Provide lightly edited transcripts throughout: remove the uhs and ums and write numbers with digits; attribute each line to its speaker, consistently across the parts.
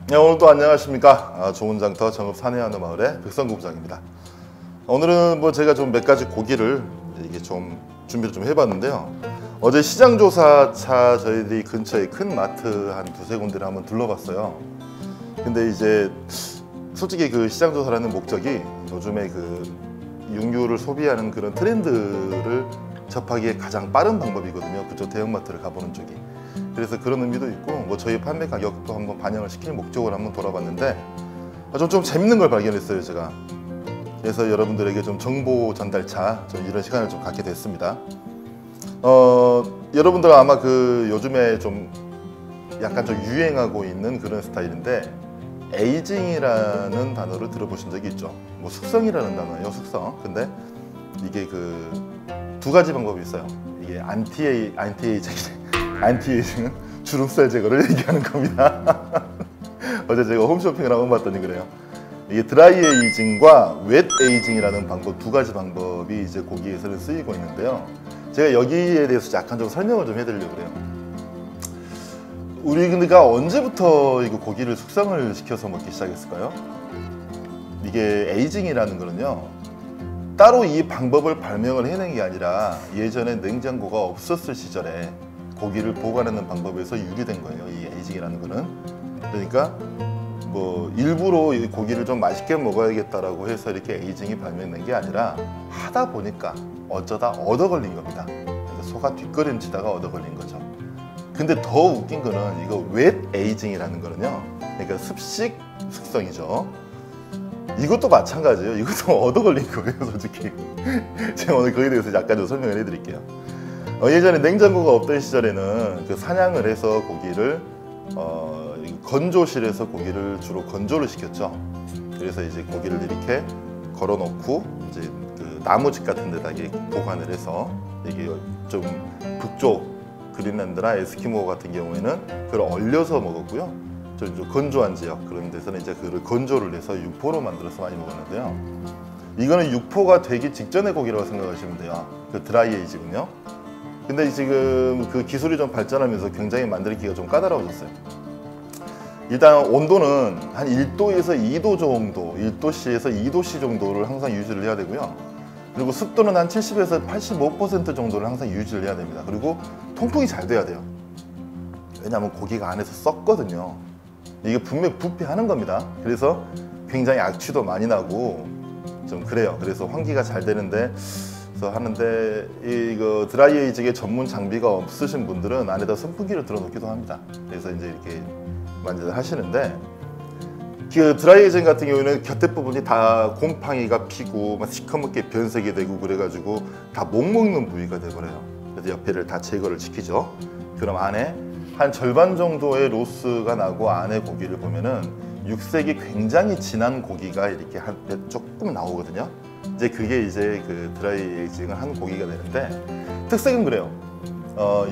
Speaker 1: 네, 오늘도 안녕하십니까. 좋은 장터 정읍 산해안의 마을의 백성구 부장입니다. 오늘은 제가 좀 몇 가지 고기를 이게 좀 준비를 좀 해봤는데요. 어제 시장조사차 저희들이 근처에 큰 마트 한 두세 군데를 한번 둘러봤어요. 근데 이제 솔직히 그 시장조사라는 목적이 요즘에 그 육류를 소비하는 그런 트렌드를 접하기에 가장 빠른 방법이거든요. 그쪽 대형마트를 가보는 쪽이. 그래서 그런 의미도 있고 저희 판매 가격도 한번 반영을 시킬 목적으로 한번 돌아봤는데 좀 재밌는 걸 발견했어요, 제가. 그래서 여러분들에게 좀 정보 전달차 이런 시간을 좀 갖게 됐습니다. 여러분들 아마 그 요즘에 좀 약간 좀 유행하고 있는 그런 스타일인데 에이징이라는 단어를 들어보신 적이 있죠. 숙성이라는 단어예요, 숙성. 근데 이게 그 두 가지 방법이 있어요. 이게 안티에이징은 주름살 제거를 얘기하는 겁니다. 어제 제가 홈쇼핑을 한번 봤더니 그래요. 이게 드라이 에이징과 웻 에이징이라는 방법, 두 가지 방법이 이제 고기에서는 쓰이고 있는데요. 제가 여기에 대해서 약간 좀 설명을 좀 해드리려고 그래요. 우리가 언제부터 이거 고기를 숙성을 시켜서 먹기 시작했을까요? 이게 에이징이라는 거는요, 따로 이 방법을 발명을 해낸 게 아니라 예전에 냉장고가 없었을 시절에 고기를 보관하는 방법에서 유래된 거예요, 이 에이징이라는 거는. 그러니까 일부러 이 고기를 좀 맛있게 먹어야겠다라고 해서 이렇게 에이징이 발명된 게 아니라 하다 보니까 어쩌다 얻어 걸린 겁니다. 그러니까 소가 뒷걸음치다가 얻어 걸린 거죠. 근데 더 웃긴 거는 이거 웻 에이징이라는 거는요, 그러니까 습식 숙성이죠. 이것도 마찬가지예요. 이것도 얻어 걸린 거예요, 솔직히. 제가 오늘 거기에 대해서 약간 좀 설명을 해드릴게요. 예전에 냉장고가 없던 시절에는 그 사냥을 해서 고기를 건조실에서 고기를 주로 건조를 시켰죠. 그래서 이제 고기를 이렇게 걸어놓고 이제 그 나무집 같은 데다 보관을 해서 이게 좀 북쪽 그린란드나 에스키모 같은 경우에는 그걸 얼려서 먹었고요. 좀 건조한 지역 그런 데서는 이제 그걸 건조를 해서 육포로 만들어서 많이 먹었는데요. 이거는 육포가 되기 직전의 고기라고 생각하시면 돼요. 그 드라이 에이징은요. 근데 지금 그 기술이 좀 발전하면서 굉장히 만들기가 좀 까다로워졌어요. 일단 온도는 한 1도에서 2도 정도, 1도씨에서 2도씨 정도를 항상 유지를 해야 되고요. 그리고 습도는 한 70에서 85% 정도를 항상 유지를 해야 됩니다. 그리고 통풍이 잘 돼야 돼요. 왜냐하면 고기가 안에서 썩거든요. 이게 분명히 부패하는 겁니다. 그래서 굉장히 악취도 많이 나고 좀 그래요. 그래서 환기가 잘 되는데 하는데 이거 드라이 에이징의 전문 장비가 없으신 분들은 안에다 선풍기를 들어놓기도 합니다. 그래서 이제 이렇게 많이들 하시는데 그 드라이 에이징 같은 경우에는 곁에 부분이 다 곰팡이가 피고 막 시커멓게 변색이 되고 그래가지고 다 못 먹는 부위가 돼버려요. 그래서 옆에를 다 제거를 시키죠. 그럼 안에 한 절반 정도의 로스가 나고 안에 고기를 보면은 육색이 굉장히 진한 고기가 이렇게 조금 나오거든요. 이제 그게 이제 그 드라이 에이징을 한 고기가 되는데 특색은 그래요.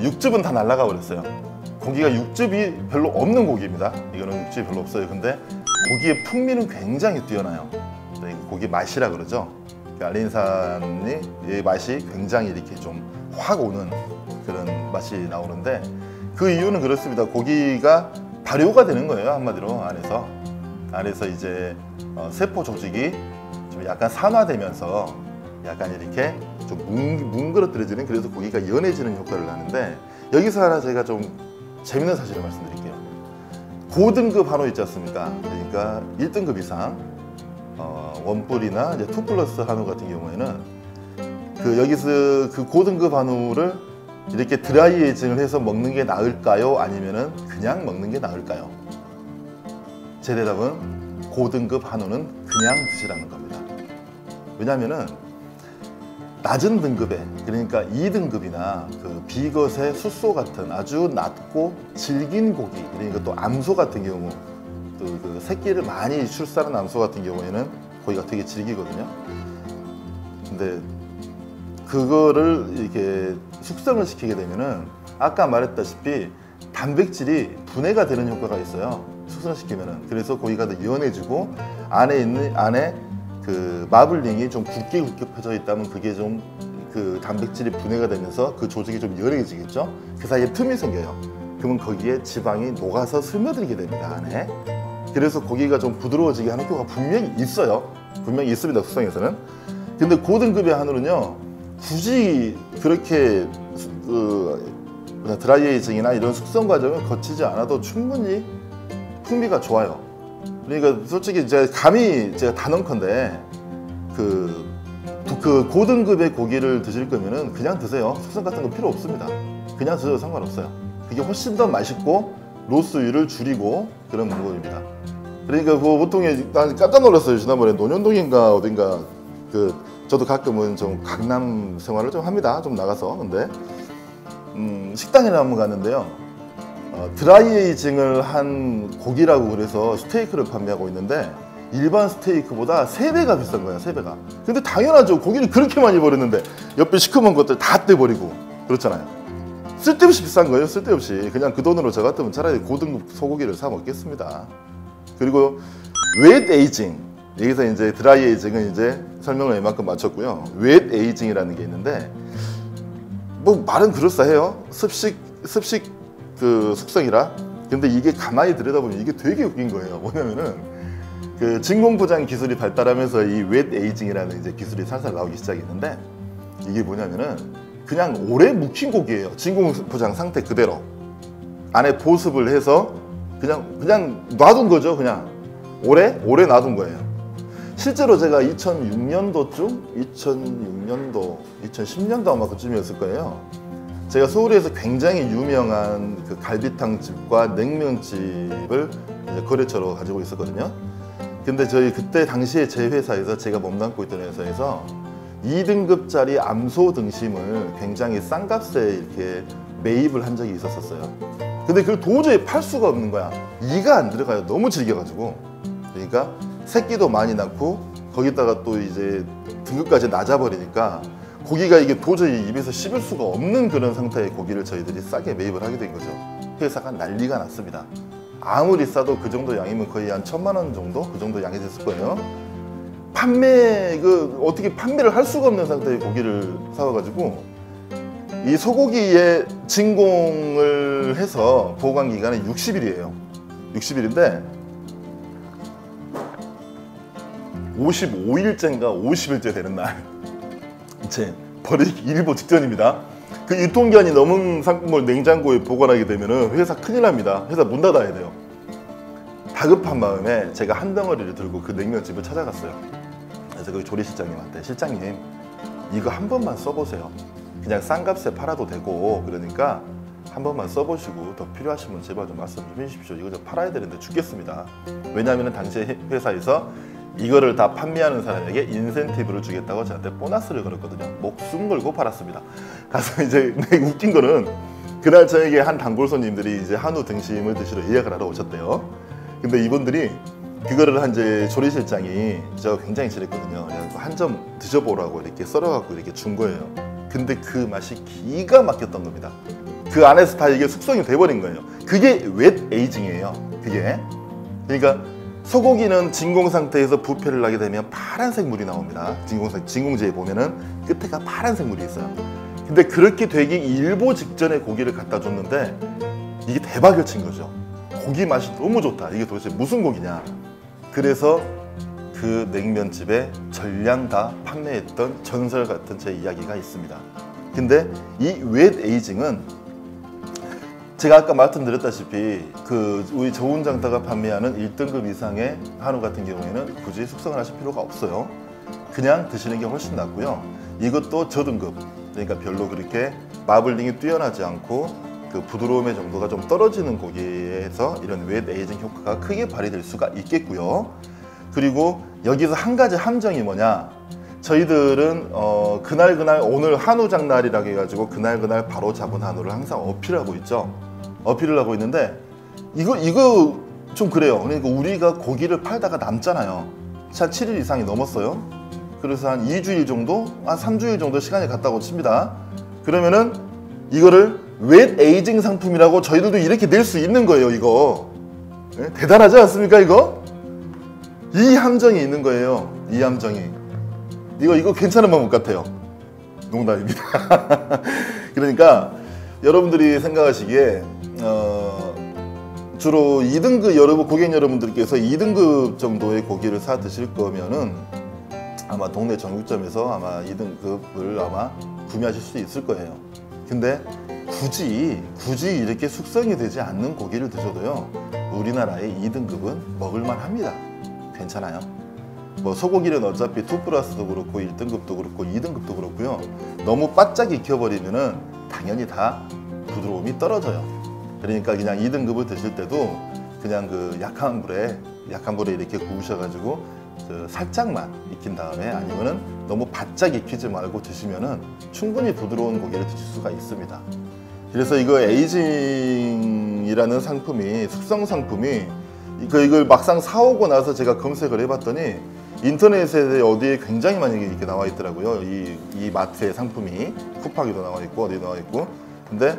Speaker 1: 육즙은 다 날아가 버렸어요. 고기가 육즙이 별로 없는 고기입니다. 이거는 육즙이 별로 없어요. 근데 고기의 풍미는 굉장히 뛰어나요. 고기 맛이라 그러죠. 알린산이 이 맛이 굉장히 이렇게 좀 확 오는 그런 맛이 나오는데 그 이유는 그렇습니다. 고기가 발효가 되는 거예요, 한마디로. 안에서 이제 세포 조직이 좀 약간 산화되면서 약간 이렇게 좀 뭉그러뜨려지는, 그래서 고기가 연해지는 효과를 하는데, 여기서 하나 제가 좀 재밌는 사실을 말씀드릴게요. 고등급 한우 있지 않습니까? 그러니까 1등급 이상 원뿔이나 이제 2+ 한우 같은 경우에는 여기서 그 고등급 한우를 이렇게 드라이 에이징을 해서 먹는 게 나을까요? 아니면은 그냥 먹는 게 나을까요? 제 대답은 고등급 한우는 그냥 드시라는 겁니다. 왜냐면은 낮은 등급에, 그러니까 2등급이나 그 비것의 숫소 같은 아주 낮고 질긴 고기, 그러니까 또 암소 같은 경우, 또 그 새끼를 많이 출산한 암소 같은 경우에는 고기가 되게 질기거든요. 근데 그거를 이렇게 숙성을 시키게 되면은 아까 말했다시피 단백질이 분해가 되는 효과가 있어요. 숙성시키면은. 그래서 고기가 더 연해지고 안에 그 마블링이 좀 굵게 펴져 있다면 그게 좀 그 단백질이 분해가 되면서 그 조직이 좀 연해지겠죠. 그 사이에 틈이 생겨요. 그러면 거기에 지방이 녹아서 스며들게 됩니다, 안에. 그래서 고기가 좀 부드러워지게 하는 효과가 분명히 있어요. 분명히 있습니다, 숙성에서는. 근데 고등급의 한우는요, 굳이 그렇게 드라이에이징이나 이런 숙성 과정을 거치지 않아도 충분히 풍미가 좋아요. 그러니까 솔직히 제가 감히 제가 단언컨대 그 고등급의 고기를 드실 거면은 그냥 드세요. 숙성 같은 거 필요 없습니다. 그냥 드셔도 상관없어요. 그게 훨씬 더 맛있고 로스율을 줄이고 그런 방법입니다. 그러니까 그 보통 난 깜짝 놀랐어요. 지난번에 논현동인가 어딘가 저도 가끔은 좀 강남 생활을 좀 합니다. 좀 나가서. 근데 식당에 한번 갔는데요. 드라이에이징을 한 고기라고 그래서 스테이크를 판매하고 있는데 일반 스테이크보다 3배가 비싼 거야. 3배가. 근데 당연하죠. 고기를 그렇게 많이 버렸는데 옆에 시커먼 것들 다 떼버리고 그렇잖아요. 쓸데없이 비싼 거예요. 쓸데없이. 그냥 그 돈으로 저 같으면 차라리 고등급 소고기를 사 먹겠습니다. 그리고 웨트 에이징, 여기서 이제 드라이 에이징은 이제 설명을 이만큼 마쳤고요. 웨트 에이징이라는 게 있는데 뭐 말은 그럴싸해요. 습식 그 숙성이라. 근데 이게 가만히 들여다보면 이게 되게 웃긴 거예요. 뭐냐면은 그 진공 포장 기술이 발달하면서 이 웨트 에이징이라는 이제 기술이 살살 나오기 시작했는데 이게 뭐냐면은 그냥 오래 묵힌 고기예요. 진공 포장 상태 그대로 안에 보습을 해서 그냥 놔둔 거죠. 그냥 오래 놔둔 거예요. 실제로 제가 2010년도 아마 그쯤이었을 거예요. 제가 서울에서 굉장히 유명한 그 갈비탕집과 냉면집을 이제 거래처로 가지고 있었거든요. 근데 저희 그때 당시에 제 회사에서 제가 몸담고 있던 회사에서 2등급짜리 암소 등심을 굉장히 싼 값에 이렇게 매입을 한 적이 있었어요. 근데 그걸 도저히 팔 수가 없는 거야. 이가 안 들어가요. 너무 질겨가지고. 그러니까 새끼도 많이 낳고 거기다가 또 이제 등급까지 낮아버리니까 고기가 이게 도저히 입에서 씹을 수가 없는 그런 상태의 고기를 저희들이 싸게 매입을 하게 된 거죠. 회사가 난리가 났습니다. 아무리 싸도 그 정도 양이면 거의 한 1,000만 원 정도? 그 정도 양이 됐을 거예요. 어떻게 판매를 할 수가 없는 상태의 고기를 사와가지고 이 소고기에 진공을 해서 보관 기간이 60일이에요. 60일인데 55일째인가 50일째 되는 날 이제 버리기 일보 직전입니다. 그 유통기한이 넘은 상품을 냉장고에 보관하게 되면 회사 큰일 납니다. 회사 문 닫아야 돼요. 다급한 마음에 제가 한 덩어리를 들고 그 냉면집을 찾아갔어요. 그래서 그 조리실장님한테 실장님 이거 한 번만 써보세요. 그냥 싼 값에 팔아도 되고 그러니까 한 번만 써보시고 더 필요하시면 제발 좀 말씀 좀 해주십시오. 이거 좀 팔아야 되는데 죽겠습니다. 왜냐하면 당시에 회사에서 이거를 다 판매하는 사람에게 인센티브를 주겠다고 저한테 보너스를 걸었거든요. 목숨 걸고 팔았습니다. 가서 이제 웃긴 거는 그날 저에게 한 단골 손님들이 이제 한우 등심을 드시러 예약을 하러 오셨대요. 근데 이분들이 그거를 이제 조리실장이 제가 굉장히 싫었거든요. 그래서 한 점 드셔보라고 이렇게 썰어갖고 이렇게 준 거예요. 근데 그 맛이 기가 막혔던 겁니다. 그 안에서 다 이게 숙성이 돼버린 거예요. 그게 웨트 에이징이에요. 그게. 그러니까 소고기는 진공 상태에서 부패를 하게 되면 파란색 물이 나옵니다. 진공지에 보면은 끝에가 파란색 물이 있어요. 근데 그렇게 되기 일보 직전에 고기를 갖다 줬는데 이게 대박을 친 거죠. 고기 맛이 너무 좋다. 이게 도대체 무슨 고기냐. 그래서 그 냉면집에 전량 다 판매했던 전설 같은 제 이야기가 있습니다. 근데 이 웨트 에이징은 제가 아까 말씀드렸다시피 우리 조훈장터가 판매하는 1등급 이상의 한우 같은 경우에는 굳이 숙성을 하실 필요가 없어요. 그냥 드시는 게 훨씬 낫고요. 이것도 저등급, 그러니까 별로 그렇게 마블링이 뛰어나지 않고 그 부드러움의 정도가 좀 떨어지는 고기에서 이런 웨트 에이징 효과가 크게 발휘될 수가 있겠고요. 그리고 여기서 한 가지 함정이 뭐냐, 저희들은 그날 오늘 한우장 날이라고 해가지고 그날 바로 잡은 한우를 항상 어필하고 있죠. 어필을 하고 있는데 이거 좀 그래요. 그러니까 우리가 고기를 팔다가 남잖아요. 한 7일 이상이 넘었어요. 그래서 한 2주일 정도, 한 3주일 정도 시간이 갔다고 칩니다. 그러면은 이거를 웨트 에이징 상품이라고 저희들도 이렇게 낼 수 있는 거예요. 이거 네? 대단하지 않습니까? 이거 이 함정이 있는 거예요. 이 함정이. 이거 괜찮은 방법 같아요. 농담입니다. 그러니까 여러분들이 생각하시기에 주로 2등급 여러분 고객 여러분들께서 2등급 정도의 고기를 사 드실 거면은 아마 동네 정육점에서 아마 2등급을 아마 구매하실 수 있을 거예요. 근데 굳이 이렇게 숙성이 되지 않는 고기를 드셔도요, 우리나라의 2등급은 먹을만 합니다. 괜찮아요. 뭐 소고기는 어차피 2+도 그렇고 1등급도 그렇고 2등급도 그렇고요. 너무 바짝 익혀버리면은 당연히 다 부드러움이 떨어져요. 그러니까 그냥 2등급을 드실 때도 그냥 그 약한 불에 이렇게 구우셔가지고 그 살짝만 익힌 다음에, 아니면은 너무 바짝 익히지 말고 드시면은 충분히 부드러운 고기를 드실 수가 있습니다. 그래서 이거 에이징이라는 상품이, 숙성 상품이 이걸 막상 사오고 나서 제가 검색을 해봤더니 인터넷에 어디에 굉장히 많이 이렇게 나와 있더라고요. 이 마트의 상품이 쿠팡에도 나와 있고 어디 나와 있고. 근데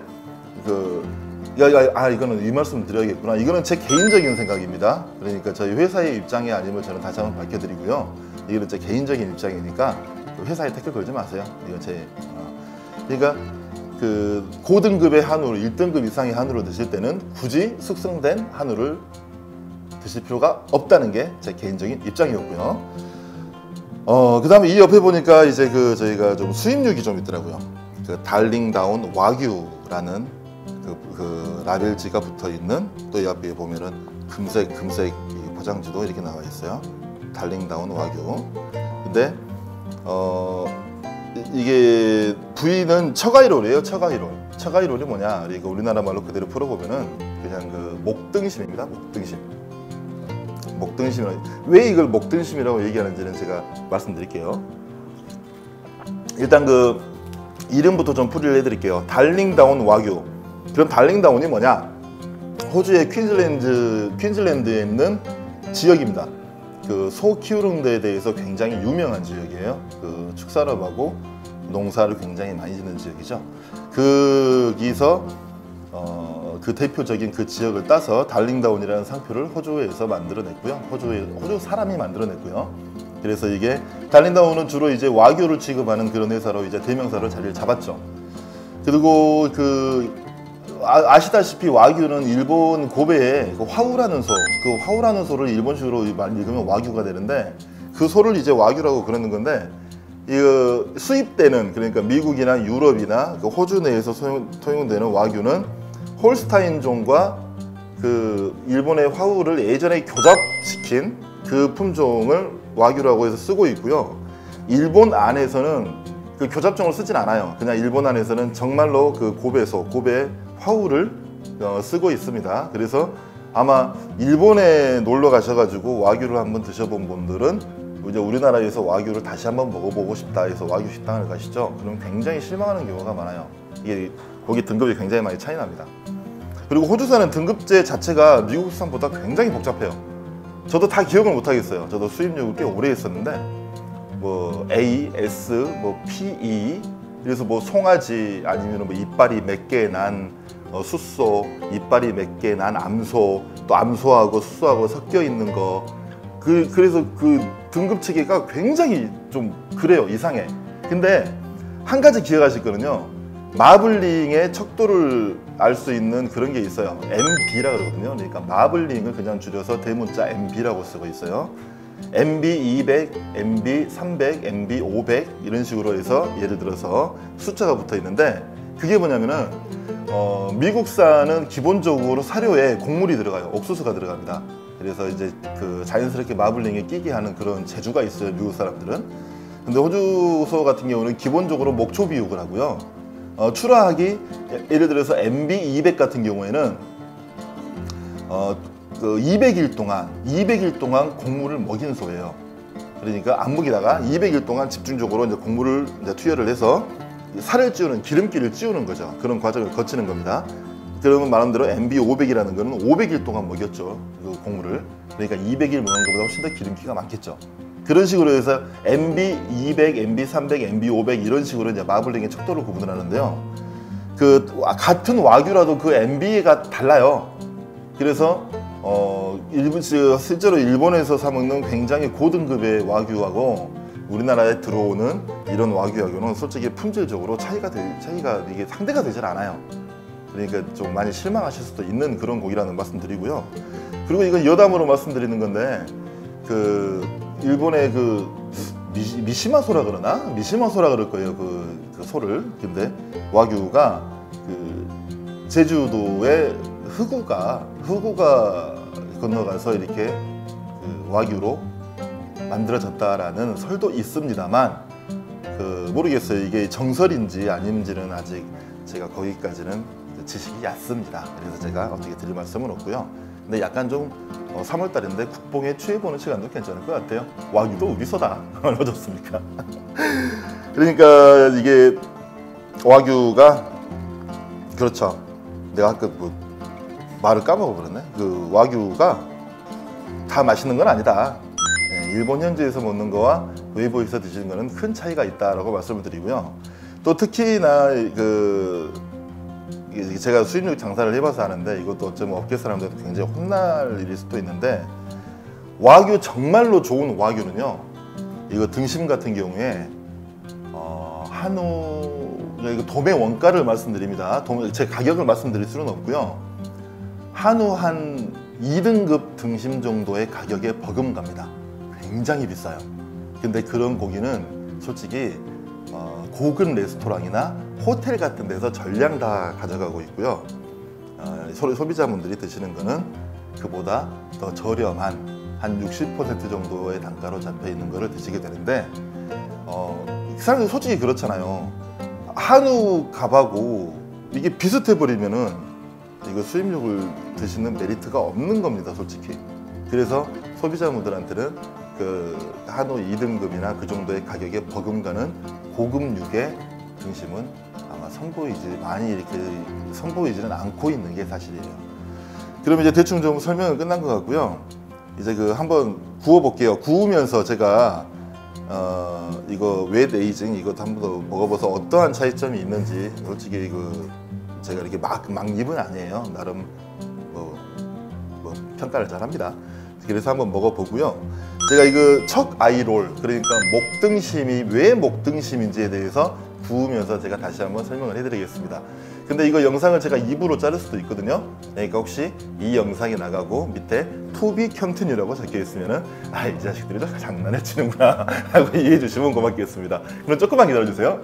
Speaker 1: 이거는 이 말씀 드려야겠구나. 이거는 제 개인적인 생각입니다. 그러니까 저희 회사의 입장이 아니면 저는 다시 한번 밝혀드리고요. 이거는 제 개인적인 입장이니까 회사에 태클 걸지 마세요. 이건 그러니까 그 고등급의 한우, 1등급 이상의 한우를 드실 때는 굳이 숙성된 한우를 드실 필요가 없다는 게 제 개인적인 입장이었고요. 그 다음에 이 옆에 보니까 이제 저희가 좀 수입육이 좀 있더라고요. 그 달링다운 와규라는 그 라벨지가 붙어 있는, 또 이 앞에 보면은 금색 포장지도 이렇게 나와 있어요. 달링다운 와규. 근데 이게 부위는 처가이롤이에요. 처가이롤이 뭐냐? 이거 우리나라 말로 그대로 풀어보면은 그냥 그 목등심입니다. 목등심이라고. 왜 이걸 목등심이라고 얘기하는지는 제가 말씀드릴게요. 일단 그 이름부터 좀 풀이를 해드릴게요. 달링다운 와규. 그럼 달링다운이 뭐냐? 호주의 퀸즐랜드에 있는 지역입니다. 그 소 키우는 데에 대해서 굉장히 유명한 지역이에요. 그 축산업하고 농사를 굉장히 많이 짓는 지역이죠. 거기서 그 대표적인 그 지역을 따서 달링다운이라는 상표를 호주에서 만들어냈고요. 호주 사람이 만들어냈고요. 그래서 이게 달링다운은 주로 이제 와규를 취급하는 그런 회사로 이제 대명사로 자리를 잡았죠. 그리고 아시다시피 와규는 일본 고베에 화우라는 소를 일본식으로 읽으면 와규가 되는데, 그 소를 이제 와규라고 그러는 건데, 이거 수입되는, 그러니까 미국이나 유럽이나 그 호주 내에서 소용되는 와규는 홀스타인종과 그 일본의 화우를 예전에 교잡시킨 그 품종을 와규라고 해서 쓰고 있고요. 일본 안에서는 그 교잡종을 쓰진 않아요. 그냥 일본 안에서는 정말로 그 고베 화우를 쓰고 있습니다. 그래서 아마 일본에 놀러 가셔가지고 와규를 한번 드셔본 분들은 이제 우리나라에서 와규를 다시 한번 먹어보고 싶다 해서 와규 식당을 가시죠. 그럼 굉장히 실망하는 경우가 많아요. 이게 고기 등급이 굉장히 많이 차이 납니다. 그리고 호주산은 등급제 자체가 미국산보다 굉장히 복잡해요. 저도 다 기억을 못 하겠어요. 저도 수입육을 꽤 오래 했었는데 뭐 A, S, 뭐 PE, 그래서 뭐 송아지, 아니면 뭐 이빨이 몇 개 난 숫소, 이빨이 몇 개 난 암소, 또 암소하고 숫소하고 섞여 있는 거. 그래서 그 등급 체계가 굉장히 좀 그래요. 이상해. 근데 한 가지 기억하실 거는요, 마블링의 척도를 알 수 있는 그런 게 있어요. MB라 그러거든요. 그러니까 마블링을 그냥 줄여서 대문자 MB라고 쓰고 있어요. MB 200, MB 300, MB 500 이런 식으로 해서 예를 들어서 숫자가 붙어 있는데, 그게 뭐냐면은 미국산은 기본적으로 사료에 곡물이 들어가요. 옥수수가 들어갑니다. 그래서 이제 그 자연스럽게 마블링에 끼게 하는 그런 재주가 있어요, 미국 사람들은. 근데 호주소 같은 경우는 기본적으로 목초 비육을 하고요. 출하하기, 예를 들어서 MB 200 같은 경우에는 그 200일 동안 곡물을 먹인 소예요. 그러니까 안 먹이다가 200일 동안 집중적으로 이제 곡물을 이제 투여를 해서 살을 찌우는, 기름기를 찌우는 거죠. 그런 과정을 거치는 겁니다. 그러면 말한 대로 MB 500이라는 거는 500일 동안 먹였죠, 그 곡물을. 그러니까 200일 먹은 것보다 훨씬 더 기름기가 많겠죠. 그런 식으로 해서 MB 200, MB 300, MB 500 이런 식으로 이제 마블링의 척도를 구분을 하는데요. 그 같은 와규라도 그 MB가 달라요. 그래서 실제로 일본에서 사 먹는 굉장히 고등급의 와규하고 우리나라에 들어오는 이런 와규는 솔직히 품질적으로 차이가 이게 상대가 되질 않아요. 그러니까 좀 많이 실망하실 수도 있는 그런 고기라는 말씀드리고요. 그리고 이건 여담으로 말씀드리는 건데 그 일본의 그 미시마소라 그러나? 미시마소라 그럴 거예요. 그 소를. 근데 와규가 그 제주도의 흑우가 건너가서 이렇게 그 와규로 만들어졌다라는 설도 있습니다만 그 모르겠어요. 이게 정설인지 아닌지는 아직 제가 거기까지는 지식이 얕습니다. 그래서 제가 어떻게 드릴 말씀은 없고요. 근데 약간 좀 3월달인데 국뽕에 취해보는 시간도 괜찮을 것 같아요. 와규도 우리소다. 얼마 좋습니까? 그러니까 이게 와규가 그렇죠. 내가 아까 뭐 말을 까먹어버렸네. 그 와규가 다 맛있는 건 아니다. 일본 현지에서 먹는 거와 웨이보에서 드시는 거는 큰 차이가 있다라고 말씀을 드리고요. 또 특히나 제가 수입육 장사를 해봐서 아는데 이것도 어쩌면 업계 사람들도 굉장히 혼날 일일 수도 있는데 와규 정말로 좋은 와규는요. 이거 등심 같은 경우에 한우 이거 도매 원가를 말씀드립니다. 제 가격을 말씀드릴 수는 없고요. 한우 한 2등급 등심 정도의 가격에 버금갑니다. 굉장히 비싸요. 근데 그런 고기는 솔직히 고급 레스토랑이나 호텔 같은 데서 전량 다 가져가고 있고요. 소비자분들이 드시는 거는 그보다 더 저렴한 한 60% 정도의 단가로 잡혀 있는 거를 드시게 되는데 사람들이 솔직히 그렇잖아요. 한우 값하고 이게 비슷해 버리면은 이거 수입육을 드시는 메리트가 없는 겁니다, 솔직히. 그래서 소비자분들한테는 그 한우 2등급이나 그 정도의 가격에 버금가는 고급육의 등심은 아마 많이 이렇게 선보이지는 않고 있는 게 사실이에요. 그럼 이제 대충 좀 설명은 끝난 것 같고요. 이제 한번 구워 볼게요. 구우면서 제가 이거 웻 에이징 이것도 한번 더 먹어봐서 어떠한 차이점이 있는지 솔직히 제가 이렇게 막 입은 아니에요. 나름 뭐 평가를 잘 합니다. 그래서 한번 먹어보고요. 제가 이거 척 아이롤 그러니까 목등심이 왜 목등심인지에 대해서 구우면서 제가 다시 한번 설명을 해드리겠습니다. 근데 이거 영상을 제가 2부로 자를 수도 있거든요. 그러니까 혹시 이 영상이 나가고 밑에 To be continue라고 적혀 있으면은 이 자식들이 장난을 치는구나 하고 이해해 주시면 고맙겠습니다. 그럼 조금만 기다려주세요.